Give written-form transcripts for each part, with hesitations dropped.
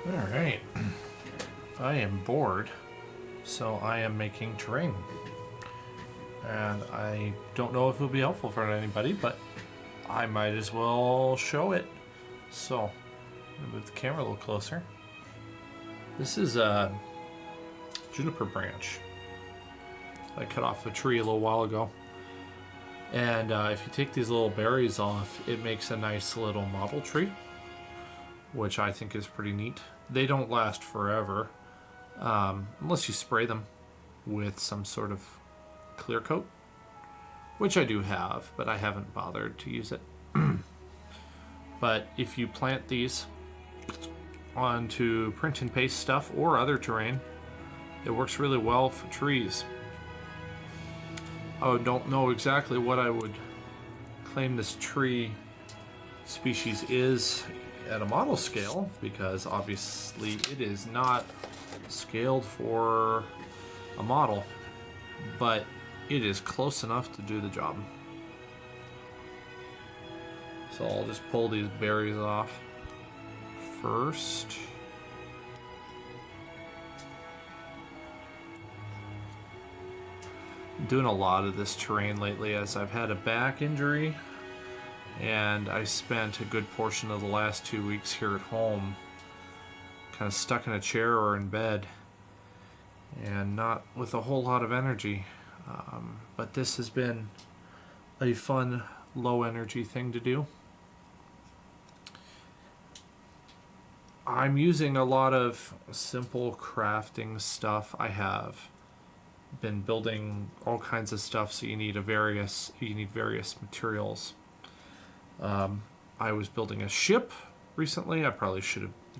Alright. I am bored, so I am making terrain. And I don't know if it'll be helpful for anybody, but I might as well show it. So, I'm going to move the camera a little closer. This is a juniper branch I cut off a tree a little while ago. And if you take these little berries off, it makes a nice little model tree, which I think is pretty neat. They don't last forever, unless you spray them with some sort of clear coat, which I do have, but I haven't bothered to use it. But if you plant these onto print and paste stuff or other terrain, it works really well for trees. I don't know exactly what I would claim this tree species is at a model scale, because obviously it is not scaled for a model, but it is close enough to do the job. So I'll just pull these berries off first. I'm doing a lot of this terrain lately as I've had a back injury, and I spent a good portion of the last 2 weeks here at home kind of stuck in a chair or in bed and not with a whole lot of energy. But this has been a fun low energy thing to do. I'm using a lot of simple crafting stuff. I have been building all kinds of stuff, so you need various materials. I was building a ship recently. I probably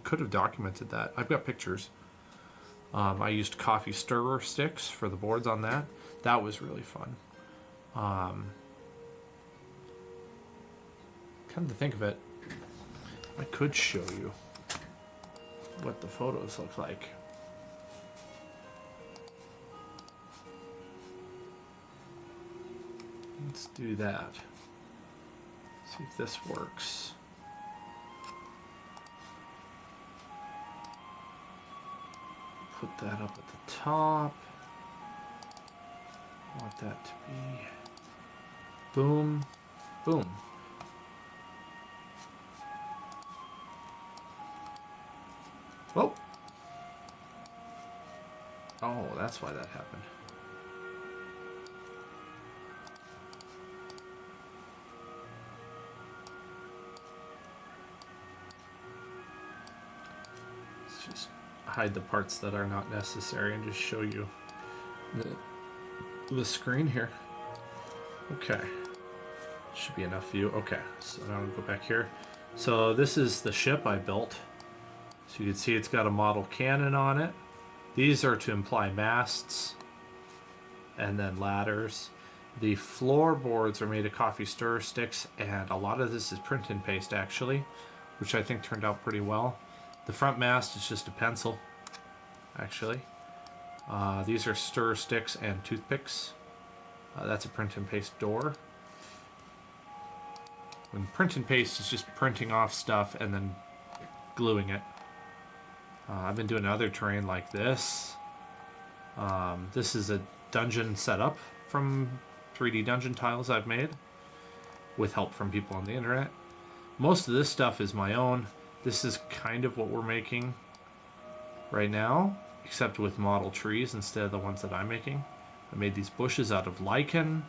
could have documented that. I've got pictures. I used coffee stirrer sticks for the boards on that. That was really fun. Come to think of it, I could show you what the photos look like. Let's do that. See if this works. Put that up at the top. I want that to be boom, boom. Whoa. Oh, that's why that happened. Let's just hide the parts that are not necessary and just show you the screen here. Okay. Should be enough view. Okay, so now we'll go back here. So this is the ship I built. So you can see it's got a model cannon on it. These are to imply masts and then ladders. The floorboards are made of coffee stirrer sticks, and a lot of this is print and paste actually, which I think turned out pretty well. The front mast is just a pencil, actually. These are stirrer sticks and toothpicks. That's a print and paste door. When print and paste is just printing off stuff and then gluing it. I've been doing other terrain like this. This is a dungeon setup from 3D dungeon tiles I've made with help from people on the internet. Most of this stuff is my own. This is kind of what we're making right now, except with model trees instead of the ones that I'm making. I made these bushes out of lichen.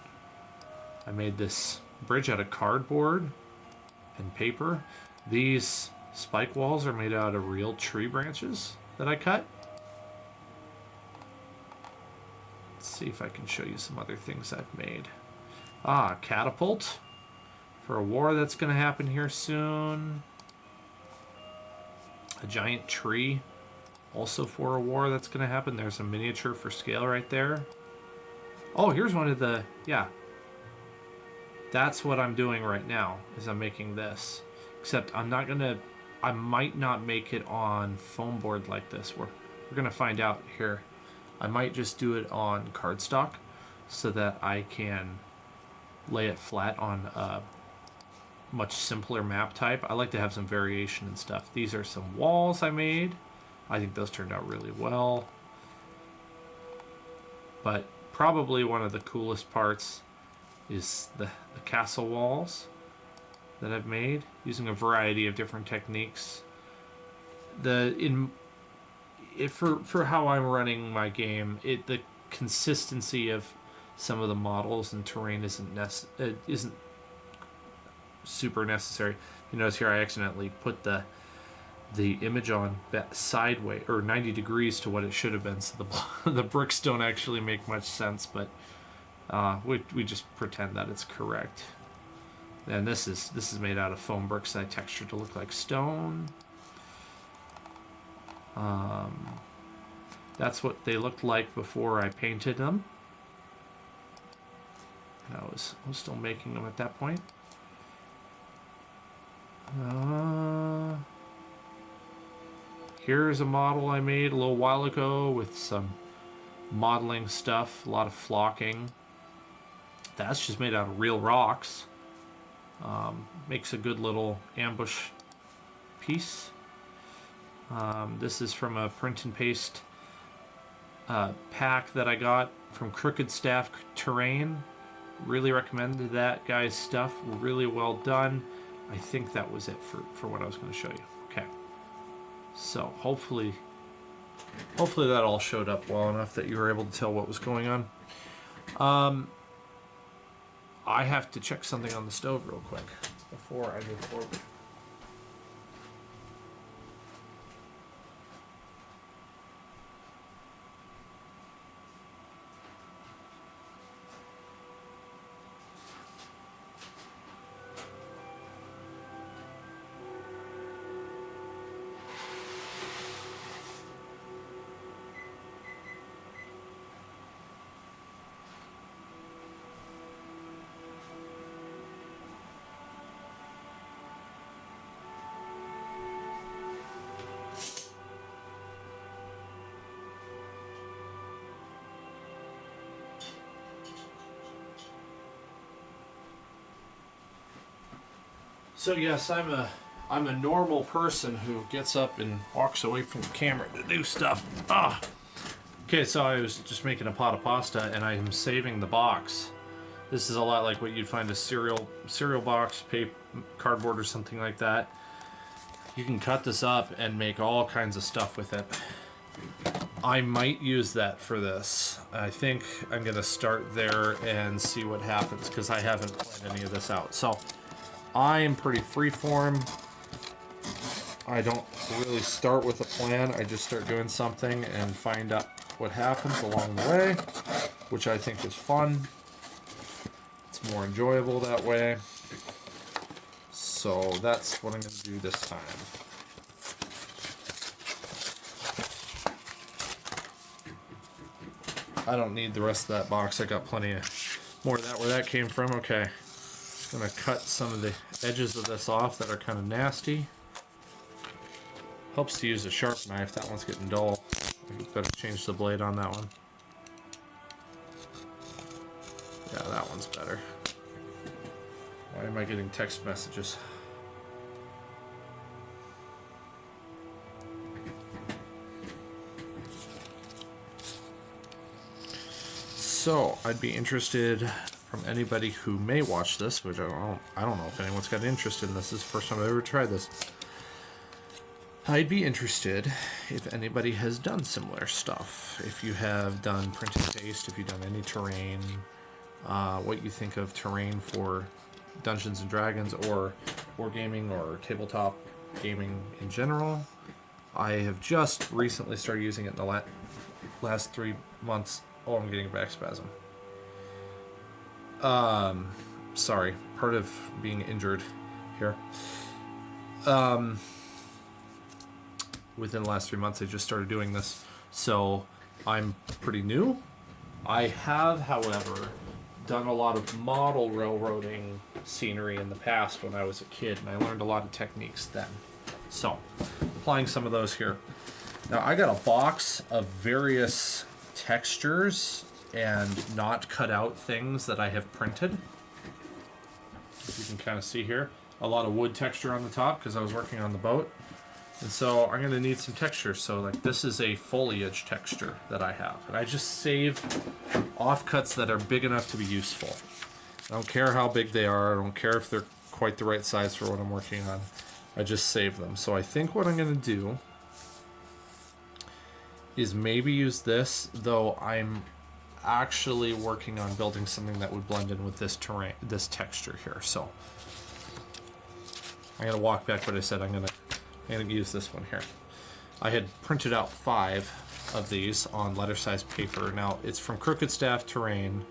I made this bridge out of cardboard and paper. These spike walls are made out of real tree branches that I cut. Let's see if I can show you some other things I've made. Catapult for a war that's going to happen here soon. A giant tree also for a war that's going to happen. There's a miniature for scale right there. Oh, here's one of the, yeah. That's what I'm doing right now, is I'm making this. Except I might not make it on foam board like this. We're going to find out here. I might just do it on cardstock so that I can lay it flat on a much simpler map type. I like to have some variation and stuff. These are some walls I made I think those turned out really well. But probably one of the coolest parts is the castle walls that I've made using a variety of different techniques. For how I'm running my game, the consistency of some of the models and terrain isn't super necessary. You notice here I accidentally put the image on sideways or 90 degrees to what it should have been, so the bricks don't actually make much sense, but we just pretend that it's correct. And this is made out of foam bricks I textured to look like stone. That's what they looked like before I painted them. And I was still making them at that point. Here's a model I made a little while ago with some modeling stuff, a lot of flocking. That's just made out of real rocks. Makes a good little ambush piece. This is from a print and paste pack that I got from Crooked Staff Terrain. Really recommended that guy's stuff. Really well done. I think that was it for what I was going to show you. Okay. So hopefully that all showed up well enough that you were able to tell what was going on. I have to check something on the stove real quick before I move forward. So yes, I'm a normal person who gets up and walks away from the camera to do stuff. Okay, so I was just making a pot of pasta and I'm saving the box. This is a lot like what you'd find a cereal box, paper, cardboard or something like that. You can cut this up and make all kinds of stuff with it. I might use that for this. I think I'm gonna start there and see what happens because I haven't planned any of this out. So I am pretty freeform. I don't really start with a plan. I just start doing something and find out what happens along the way, which I think is fun. It's more enjoyable that way. So that's what I'm going to do this time. I don't need the rest of that box. I got plenty of more of that where that came from. Okay. Gonna cut some of the edges of this off that are kind of nasty. Helps to use a sharp knife. That one's getting dull. I better change the blade on that one. Yeah, that one's better. Why am I getting text messages? So I'd be interested from anybody who may watch this, which I don't know if anyone's got interest in this. This is the first time I've ever tried this. I'd be interested if anybody has done similar stuff. If you have done print and paste, if you've done any terrain, what you think of terrain for Dungeons and Dragons or wargaming or tabletop gaming in general. I have just recently started using it in the last 3 months. Oh, I'm getting a back spasm. Sorry, part of being injured here. Within the last 3 months, I just started doing this, so I'm pretty new. I have, however, done a lot of model railroading scenery in the past when I was a kid, and I learned a lot of techniques then. So, applying some of those here. Now, I got a box of various textures and not cut out things that I have printed. You can kind of see here a lot of wood texture on the top because I was working on the boat. And so I'm going to need some texture. So like this is a foliage texture that I have. And I just save offcuts that are big enough to be useful. I don't care how big they are. I don't care if they're quite the right size for what I'm working on. I just save them. So I think what I'm going to do is maybe use this, though I'm actually working on building something that would blend in with this terrain, this texture here. So I'm going to walk back what I said. I'm going to use this one here. I had printed out 5 of these on letter size paper. Now it's from Crooked Staff Terrain.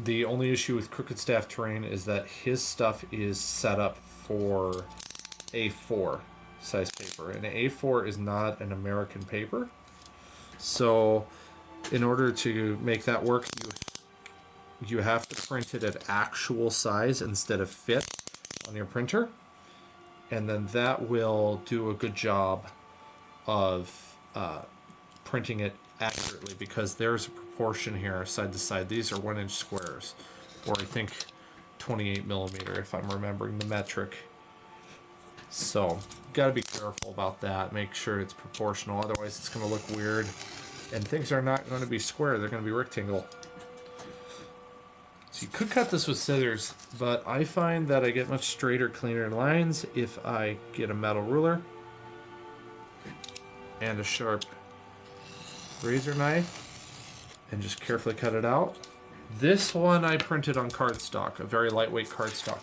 The only issue with Crooked Staff Terrain is that his stuff is set up for A4 size paper, and A4 is not an American paper. So in order to make that work, you have to print it at actual size instead of fit on your printer, and then that will do a good job of printing it accurately, because there's a proportion here side to side. These are 1-inch squares, or I think 28 millimeter if I'm remembering the metric. So got to be careful about that. Make sure it's proportional, otherwise it's going to look weird, and things are not going to be square. They're going to be rectangle. So you could cut this with scissors, but I find that I get much straighter, cleaner lines if I get a metal ruler and a sharp razor knife and just carefully cut it out. This one I printed on cardstock, a very lightweight cardstock.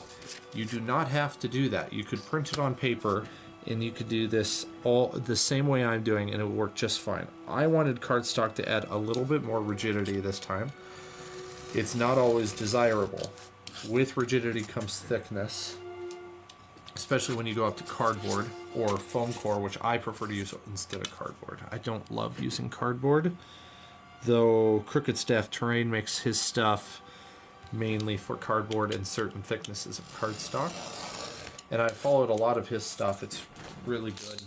You do not have to do that. You could print it on paper, and you could do this all the same way I'm doing, and it would work just fine. I wanted cardstock to add a little bit more rigidity this time. It's not always desirable. With rigidity comes thickness, especially when you go up to cardboard or foam core, which I prefer to use instead of cardboard. I don't love using cardboard, though Crooked Staff Terrain makes his stuff mainly for cardboard and certain thicknesses of cardstock. And I followed a lot of his stuff. It's really good.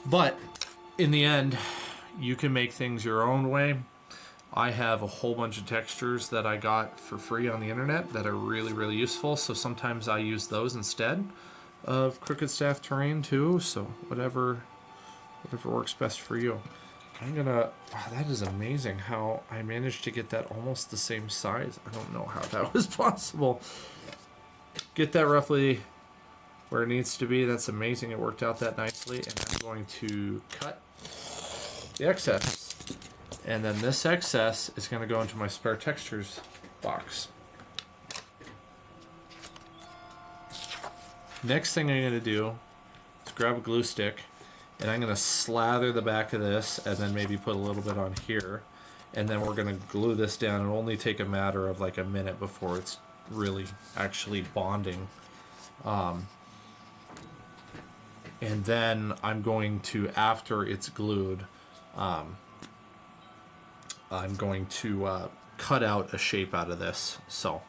But in the end, you can make things your own way. I have a whole bunch of textures that I got for free on the internet that are really, really useful. So sometimes I use those instead of Crooked Staff Terrain too. So whatever works best for you. I'm gonna, wow, that is amazing how I managed to get that almost the same size. I don't know how that was possible. Get that roughly where it needs to be. That's amazing. It worked out that nicely. And I'm going to cut the excess. And then this excess is going to go into my spare textures box. Next thing I'm going to do is grab a glue stick, and I'm going to slather the back of this and then maybe put a little bit on here. And then we're going to glue this down. It'll only take a matter of like a minute before it's really actually bonding. And then I'm going to, after it's glued, I'm going to cut out a shape out of this. So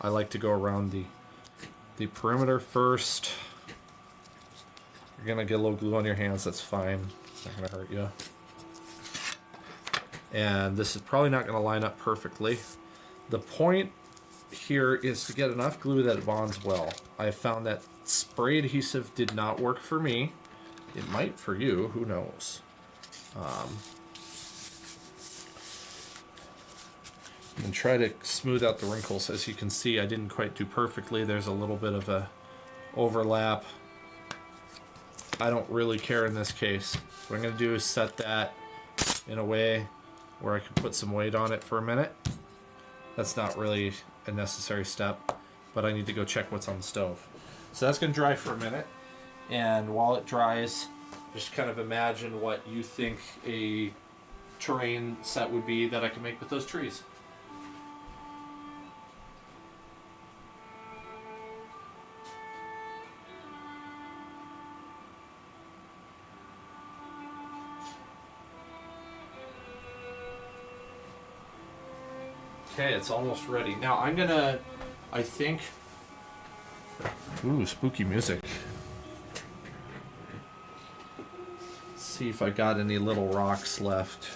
I like to go around the perimeter first. You're gonna get a little glue on your hands, that's fine. It's not gonna hurt you. And this is probably not gonna line up perfectly. The point here is to get enough glue that it bonds well. I found that spray adhesive did not work for me. It might for you, who knows. And try to smooth out the wrinkles. As you can see, I didn't quite do perfectly. There's a little bit of a overlap. I don't really care in this case. What I'm going to do is set that in a way where I can put some weight on it for a minute. That's not really a necessary step, but I need to go check what's on the stove. So that's going to dry for a minute, and while it dries, just kind of imagine what you think a terrain set would be that I can make with those trees. Okay, it's almost ready. Now I'm gonna, I think, ooh, spooky music. Let's see if I got any little rocks left.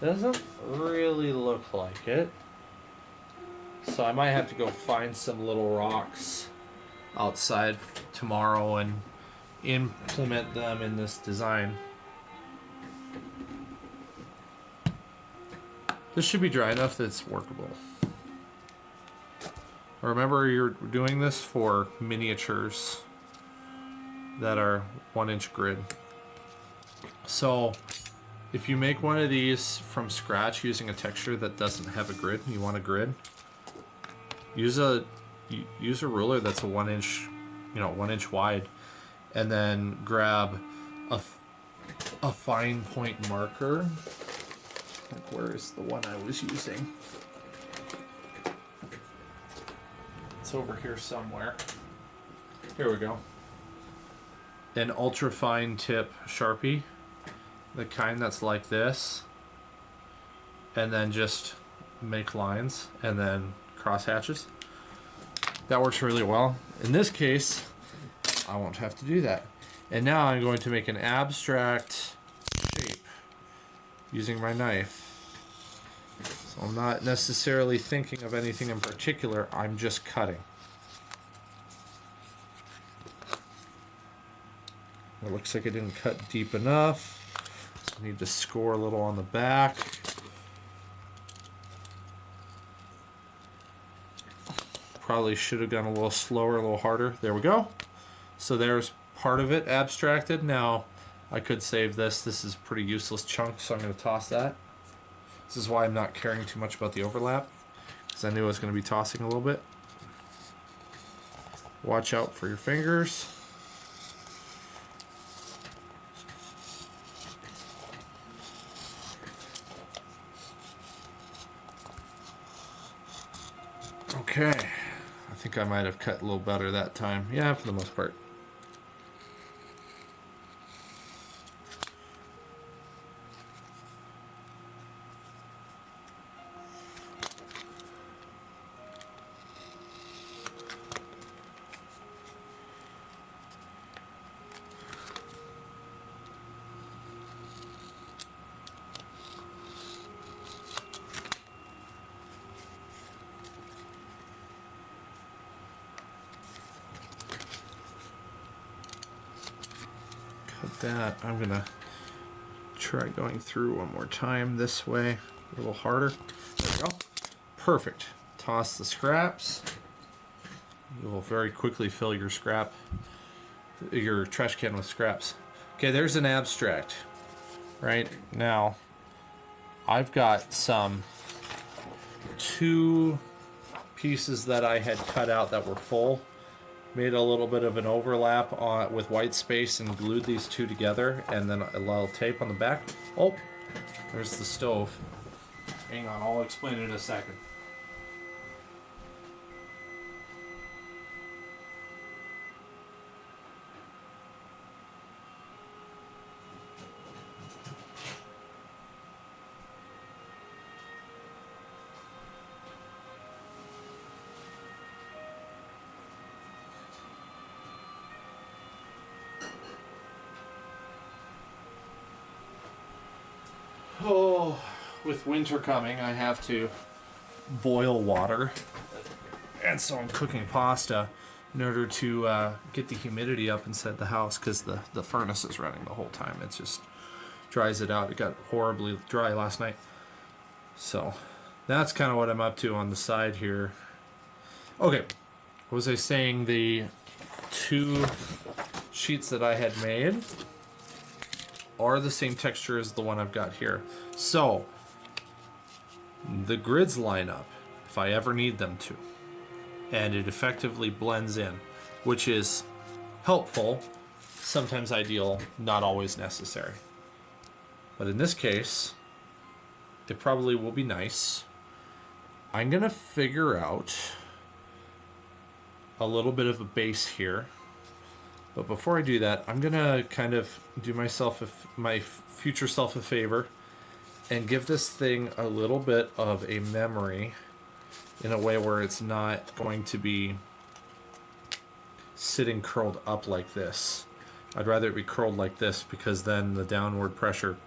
Doesn't really look like it. So I might have to go find some little rocks outside tomorrow and implement them in this design. This should be dry enough that it's workable. Remember, you're doing this for miniatures that are 1-inch grid. So if you make one of these from scratch using a texture that doesn't have a grid, you want a grid, use a ruler that's a 1-inch, 1-inch wide, and then grab a fine point marker. Like, where is the one I was using? It's over here somewhere. Here we go. An ultra fine tip Sharpie, the kind that's like this, and then just make lines and then cross hatches. That works really well. In this case, I won't have to do that. And now I'm going to make an abstract shape using my knife. So I'm not necessarily thinking of anything in particular, I'm just cutting. It looks like it didn't cut deep enough, so I need to score a little on the back. Probably should have gone a little slower, a little harder. There we go. So there's part of it abstracted. Now I could save this. This is a pretty useless chunk, so I'm going to toss that. This is why I'm not caring too much about the overlap, because I knew I was going to be tossing a little bit. Watch out for your fingers. Okay, I think I might have cut a little better that time. Yeah, for the most part. That I'm gonna try going through one more time this way, a little harder. There we go. Perfect. Toss the scraps. You will very quickly fill your trash can with scraps. Okay, there's an abstract. Right now, I've got some 2 pieces that I had cut out that were full. Made a little bit of an overlap with white space and glued these 2 together, and then a little tape on the back. Oh, there's the stove. Hang on, I'll explain it in a second. Oh, with winter coming, I have to boil water, and so I'm cooking pasta in order to get the humidity up inside the house, because the furnace is running the whole time. It just dries it out. It got horribly dry last night. So that's kind of what I'm up to on the side here. Okay, what was I saying? The 2 sheets that I had made are the same texture as the one I've got here. So the grids line up if I ever need them to, and it effectively blends in, which is helpful, sometimes ideal, not always necessary. But in this case, it probably will be nice. I'm gonna figure out a little bit of a base here. But before I do that, I'm gonna kind of do my future self a favor and give this thing a little bit of a memory in a way where it's not going to be sitting curled up like this. I'd rather it be curled like this, because then the downward pressure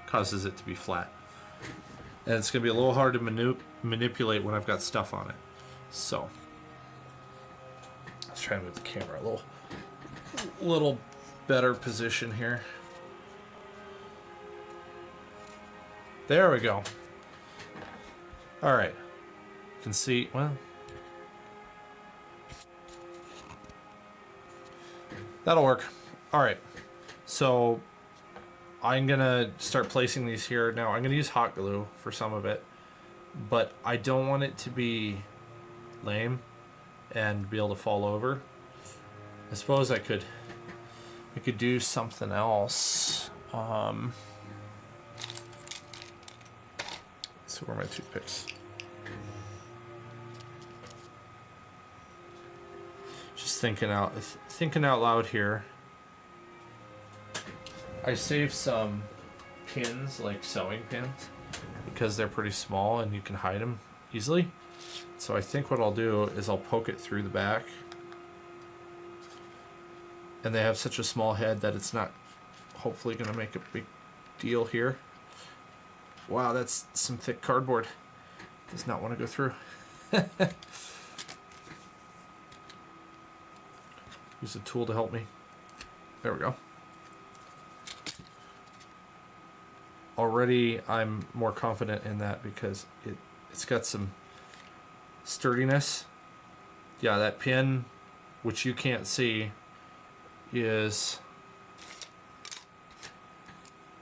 causes it to be flat. And it's gonna be a little hard to manipulate when I've got stuff on it. So let's try to move the camera a little better position here. There we go. All right. You can see, well, that'll work. All right. So I'm gonna start placing these here. Now I'm gonna use hot glue for some of it, but I don't want it to be lame and be able to fall over. I suppose I could do something else. So where are my toothpicks? Just thinking out loud here. I saved some pins, like sewing pins, because they're pretty small and you can hide them easily. So I think what I'll do is I'll poke it through the back. And they have such a small head that it's not hopefully going to make a big deal here. Wow, that's some thick cardboard. Does not want to go through. Use a tool to help me. There we go. Already I'm more confident in that because it's got some sturdiness. Yeah, that pin, which you can't see, is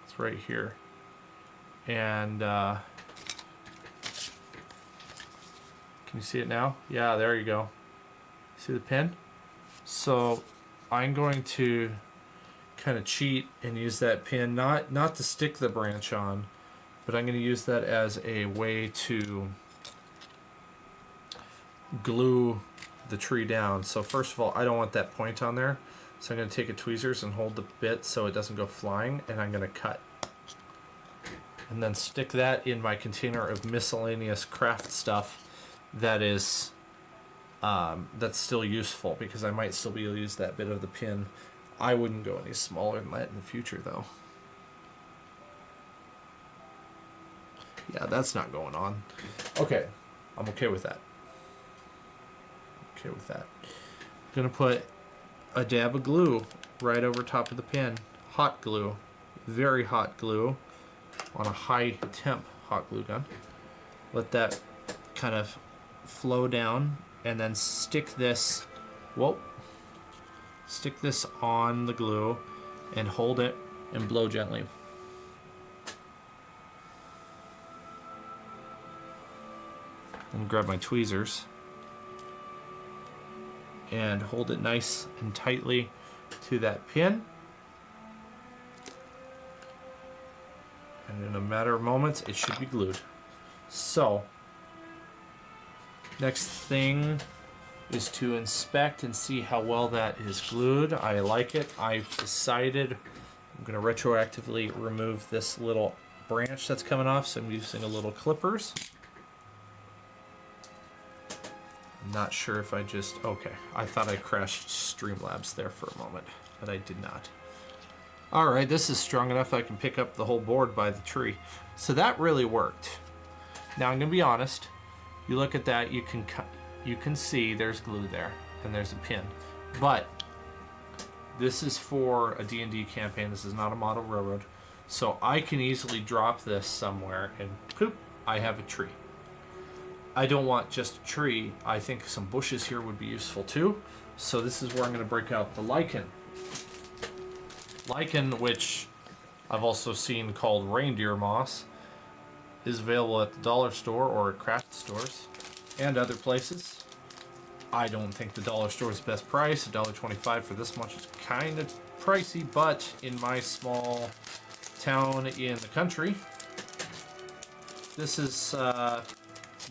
it's right here. And can you see it now? Yeah, there you go. See the pin? So I'm going to kind of cheat and use that pin, not to stick the branch on, but I'm going to use that as a way to glue the tree down. So first of all, I don't want that point on there. So I'm going to take a tweezers and hold the bit so it doesn't go flying, and I'm going to cut. And then stick that in my container of miscellaneous craft stuff that is that's still useful, because I might still be able to use that bit of the pin. I wouldn't go any smaller than that in the future though. Yeah, that's not going on. Okay, I'm okay with that. Okay with that. I'm gonna put a dab of glue right over top of the pin. Hot glue, very hot glue, on a high temp hot glue gun. Let that kind of flow down, and then stick this, stick this on the glue and hold it and blow gently. And grab my tweezers and hold it nice and tightly to that pin. And in a matter of moments, it should be glued. So, next thing is to inspect and see how well that is glued. I like it. I've decided I'm going to retroactively remove this little branch that's coming off, so I'm using a little clippers. I'm not sure if okay. I thought I crashed Streamlabs there for a moment, but I did not. Alright, this is strong enough I can pick up the whole board by the tree. So that really worked. Now I'm going to be honest. You look at that, you can see there's glue there, and there's a pin. But this is for a D&D campaign. This is not a model railroad. So I can easily drop this somewhere and poop, I have a tree. I don't want just a tree. I think some bushes here would be useful too. So this is where I'm going to break out the lichen. Lichen, which I've also seen called reindeer moss, is available at the dollar store or at craft stores and other places. I don't think the dollar store is the best price. $1.25 for this much is kind of pricey, but in my small town in the country, this is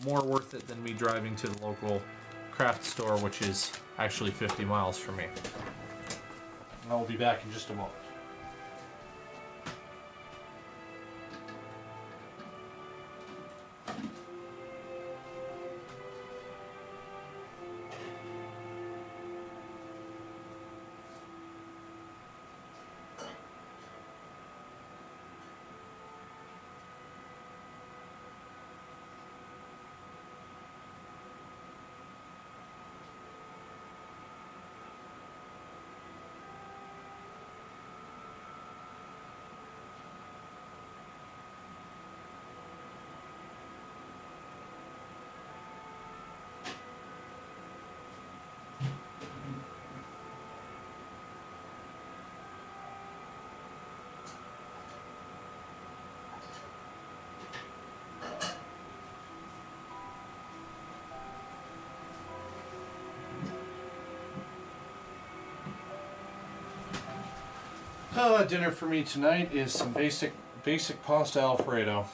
more worth it than me driving to the local craft store, which is actually 50 miles from me. I'll be back in just a moment. Dinner for me tonight is some basic pasta Alfredo.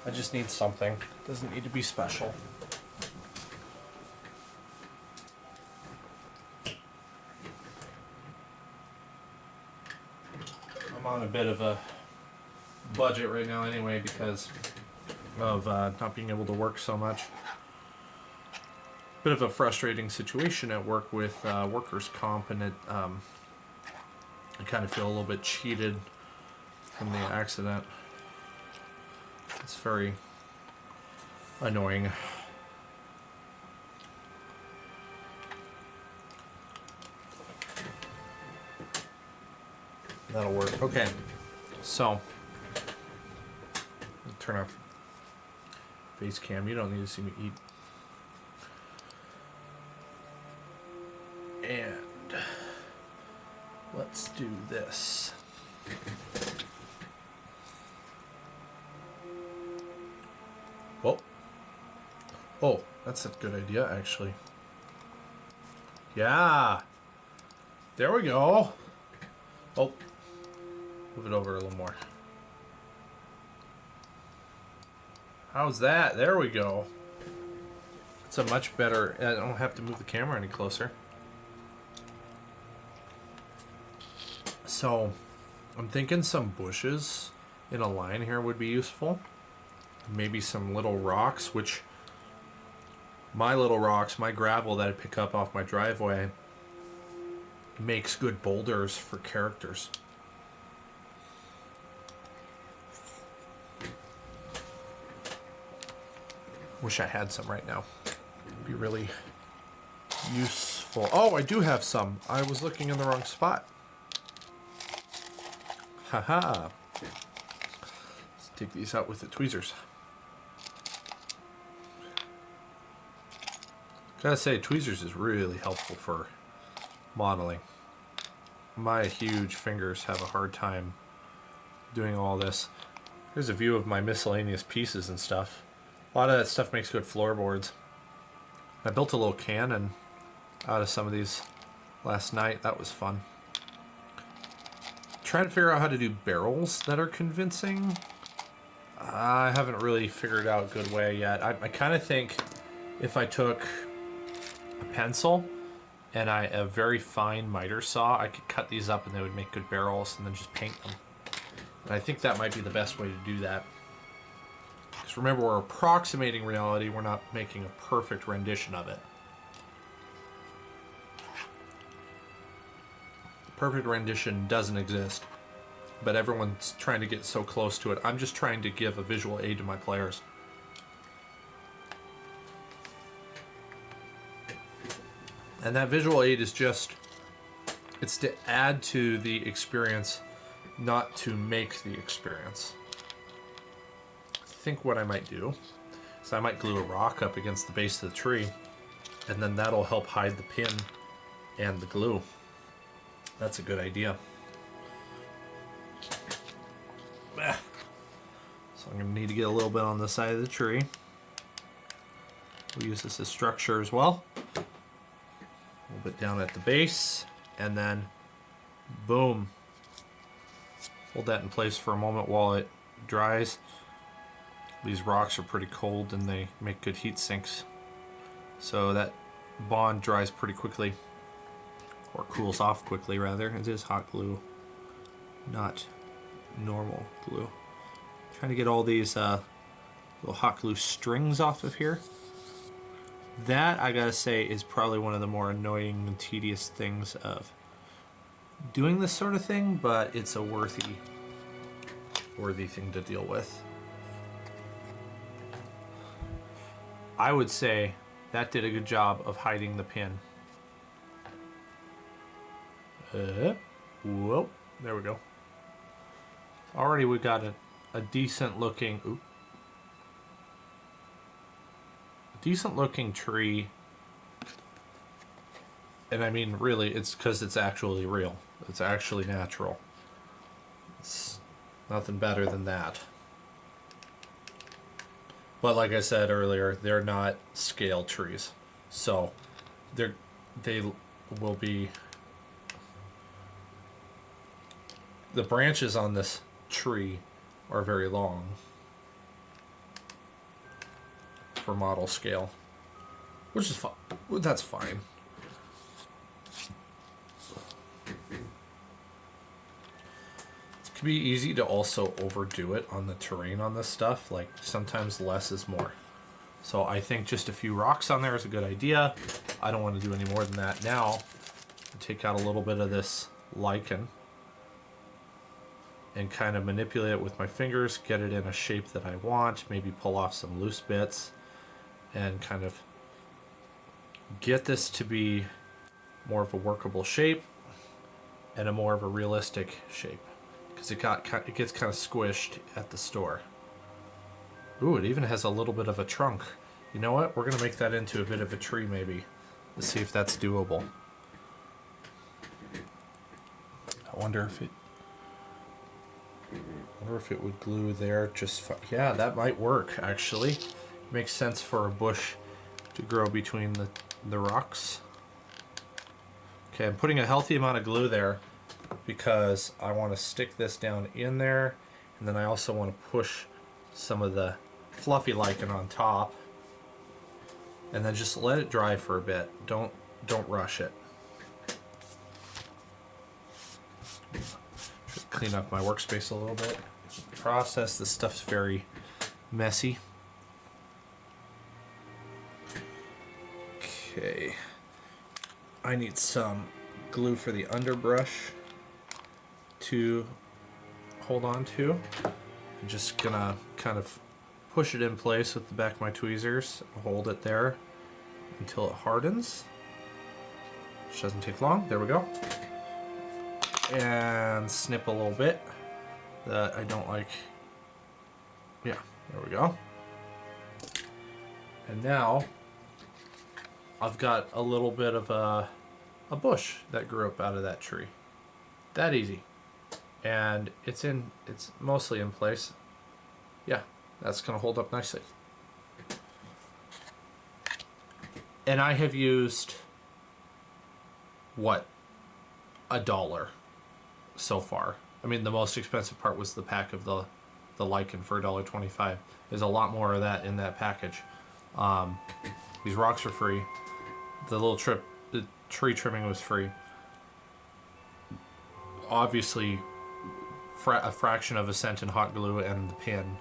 I just need something. Doesn't need to be special. I'm on a bit of a budget right now anyway because of not being able to work so much. Bit of a frustrating situation at work with workers' comp, and I kind of feel a little bit cheated from the accident. It's very annoying. That'll work. Okay, so turn off face cam. You don't need to see me eat. And let's do this. Oh, that's a good idea, actually. Yeah. There we go. Oh, move it over a little more. How's that? There we go. It's a much better... I don't have to move the camera any closer. So, I'm thinking some bushes in a line here would be useful. Maybe some little rocks, which... my little rocks, my gravel that I pick up off my driveway makes good boulders for characters. Wish I had some right now. It'd be really useful. Oh, I do have some. I was looking in the wrong spot. Haha. Let's take these out with the tweezers. Gotta say, tweezers is really helpful for modeling. My huge fingers have a hard time doing all this. Here's a view of my miscellaneous pieces and stuff. A lot of that stuff makes good floorboards. I built a little cannon out of some of these last night. That was fun. Trying to figure out how to do barrels that are convincing. I haven't really figured out a good way yet. I kind of think if I took a pencil and a very fine miter saw, I could cut these up and they would make good barrels and then just paint them. And I think that might be the best way to do that. Because remember, we're approximating reality, we're not making a perfect rendition of it. Perfect rendition doesn't exist, but everyone's trying to get so close to it. I'm just trying to give a visual aid to my players. And that visual aid is just, it's to add to the experience, not to make the experience. I think what I might do is I might glue a rock up against the base of the tree, and then that'll help hide the pin and the glue. That's a good idea. So I'm going to need to get a little bit on the side of the tree. We'll use this as structure as well. A little bit down at the base, and then boom. Hold that in place for a moment while it dries. These rocks are pretty cold and they make good heat sinks. So that bond dries pretty quickly. Or cools off quickly, rather. It is hot glue, not normal glue. Trying to get all these little hot glue strings off of here. That, I gotta say, is probably one of the more annoying and tedious things of doing this sort of thing, but it's a worthy thing to deal with. I would say that did a good job of hiding the pin. Whoa, there we go. Already we got a decent looking, decent looking tree. And I mean, really, it's because it's actually real. It's actually natural. It's nothing better than that. But like I said earlier, they're not scale trees. So they will be the branches on this tree are very long for model scale, which is fine. That's fine. It can be easy to also overdo it on the terrain on this stuff. Like, sometimes less is more. So I think just a few rocks on there is a good idea. I don't want to do any more than that now. Take out a little bit of this lichen and kind of manipulate it with my fingers, get it in a shape that I want, maybe pull off some loose bits, and kind of get this to be more of a workable shape and a more of a realistic shape, because it gets kind of squished at the store. Ooh, it even has a little bit of a trunk. You know what? We're gonna make that into a bit of a tree, maybe. Let's see if that's doable. I wonder if it would glue there just fine. Yeah, that might work, actually. Makes sense for a bush to grow between the rocks. Okay, I'm putting a healthy amount of glue there because I want to stick this down in there, and then I also want to push some of the fluffy lichen on top, and then just let it dry for a bit. Don't rush it. Should clean up my workspace a little bit. Process, this stuff's very messy. Okay, I need some glue for the underbrush to hold on to. I'm just gonna kind of push it in place with the back of my tweezers, hold it there until it hardens, which doesn't take long. There we go. And snip a little bit that I don't like. Yeah, there we go. And now I've got a little bit of a bush that grew up out of that tree. That easy. And it's mostly in place. Yeah, that's gonna hold up nicely. And I have used, what, $1 so far. I mean, the most expensive part was the pack of the lichen for $1.25. There's a lot more of that in that package. These rocks are free. The tree trimming was free. Obviously, a fraction of a cent in hot glue and the pin,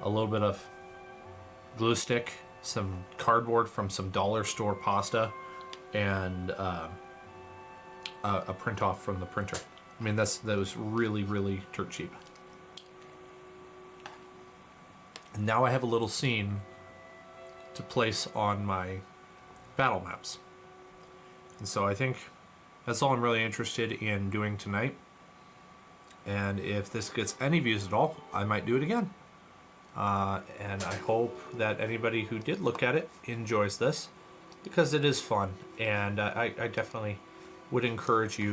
a little bit of glue stick, some cardboard from some dollar store pasta, and a print off from the printer. I mean, that was really, really dirt cheap. And now I have a little scene to place on my battle maps. And so I think that's all I'm really interested in doing tonight. And if this gets any views at all, I might do it again. And I hope that anybody who did look at it enjoys this, because it is fun. And I definitely would encourage you